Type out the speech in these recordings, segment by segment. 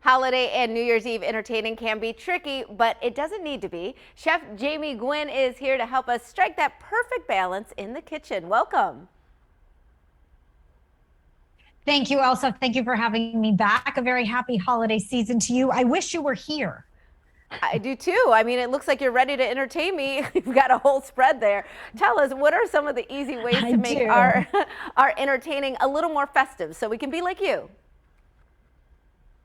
Holiday and New Year's Eve entertaining can be tricky, but it doesn't need to be. Chef Jamie Gwen is here to help us strike that perfect balance in the kitchen. Welcome. Thank you, Elsa. Thank you for having me back. A very happy holiday season to you. I wish you were here. I do too. I mean, it looks like you're ready to entertain me. You've got a whole spread there. Tell us, what are some of the easy ways to make our entertaining a little more festive so we can be like you?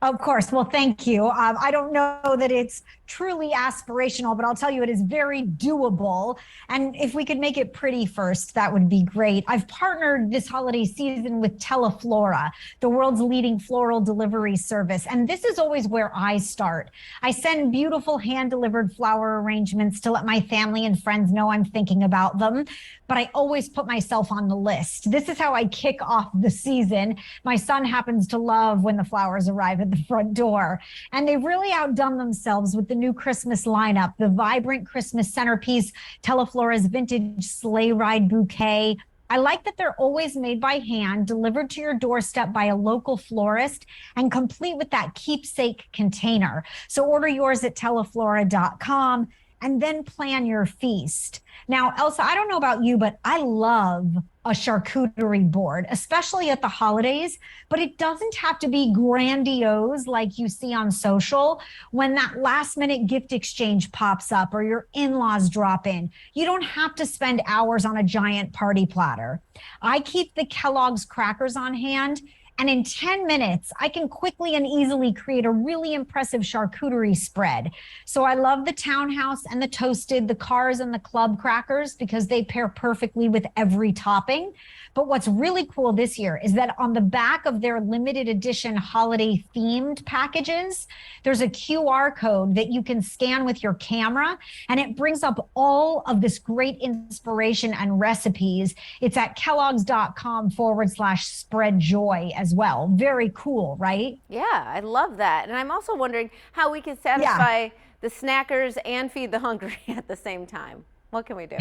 Of course. Well, thank you. I don't know that it's truly aspirational, but I'll tell you it is very doable. And if we could make it pretty first, that would be great. I've partnered this holiday season with Teleflora, the world's leading floral delivery service. And this is always where I start. I send beautiful hand-delivered flower arrangements to let my family and friends know I'm thinking about them. But I always put myself on the list. This is how I kick off the season. My son happens to love when the flowers arrive at the front door. And they've really outdone themselves with the new Christmas lineup, the vibrant Christmas centerpiece, Teleflora's vintage sleigh ride bouquet. I like that they're always made by hand, delivered to your doorstep by a local florist, and complete with that keepsake container. So order yours at teleflora.com and then plan your feast. Now, Elsa, I don't know about you, but I love a charcuterie board, especially at the holidays, but it doesn't have to be grandiose like you see on social. When that last minute gift exchange pops up or your in-laws drop in, you don't have to spend hours on a giant party platter. I keep the Kellogg's crackers on hand, and in 10 minutes, I can quickly and easily create a really impressive charcuterie spread. So I love the Townhouse and the Toasted, the Cars and the Club crackers because they pair perfectly with every topping. But what's really cool this year is that on the back of their limited edition holiday themed packages, there's a QR code that you can scan with your camera, and it brings up all of this great inspiration and recipes. It's at kellogg's.com/spreadjoy as well. Very cool, right? Yeah, I love that. And I'm also wondering how we can satisfy the snackers and feed the hungry at the same time. What can we do?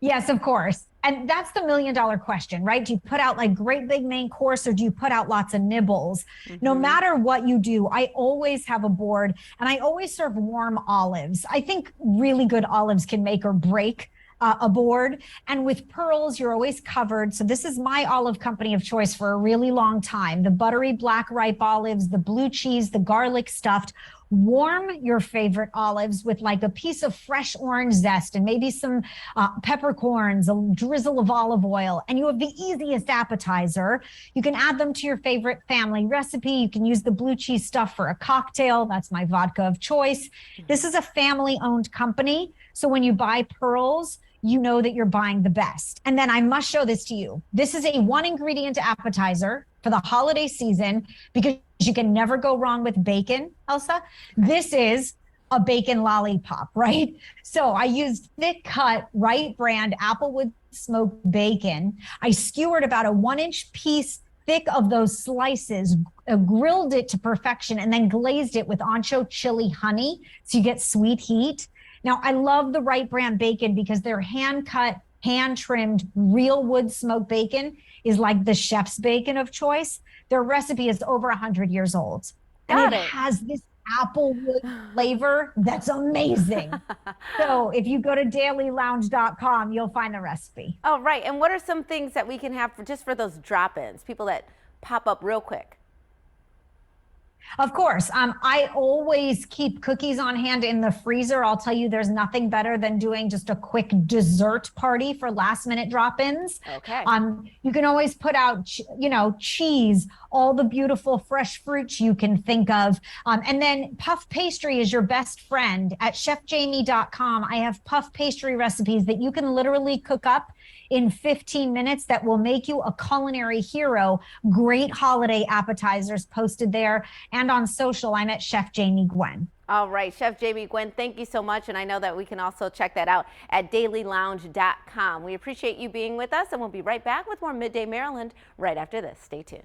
Yes, of course. And that's the million-dollar question, right? Do you put out like great big main course or do you put out lots of nibbles? No matter what you do, I always have a board and I always serve warm olives. I think really good olives can make or break a board. And with pearls, you're always covered. So this is my olive company of choice for a really long time. The buttery black ripe olives, the blue cheese, the garlic stuffed. Warm your favorite olives with like a piece of fresh orange zest and maybe some peppercorns, a drizzle of olive oil, and you have the easiest appetizer. You can add them to your favorite family recipe. You can use the blue cheese stuff for a cocktail. That's my vodka of choice. This is a family-owned company. So when you buy pearls, you know that you're buying the best. And then I must show this to you. This is a one-ingredient appetizer for the holiday season because you can never go wrong with bacon, Elsa. This is a bacon lollipop, right? So I used thick cut, right brand Applewood smoked bacon. I skewered about a 1-inch piece thick of those slices, grilled it to perfection, and then glazed it with ancho chili honey so you get sweet heat. Now, I love the right brand bacon because they're hand-cut, hand-trimmed, real wood smoked bacon is like the chef's bacon of choice. Their recipe is over 100 years old. And it has this applewood flavor that's amazing. So if you go to dailylounge.com, you'll find the recipe. Oh, right. And what are some things that we can have just for those drop-ins, people that pop up real quick? Of course. I always keep cookies on hand in the freezer. I'll tell you, there's nothing better than doing just a quick dessert party for last minute drop-ins. Okay. You can always put out, cheese, all the beautiful fresh fruits you can think of. And then puff pastry is your best friend. At chefjamie.com, I have puff pastry recipes that you can literally cook up in 15 minutes that will make you a culinary hero. Great holiday appetizers posted there. And on social, I'm at Chef Jamie Gwen. All right, Chef Jamie Gwen, thank you so much. And I know that we can also check that out at dailylounge.com. We appreciate you being with us, and we'll be right back with more Midday Maryland right after this. Stay tuned.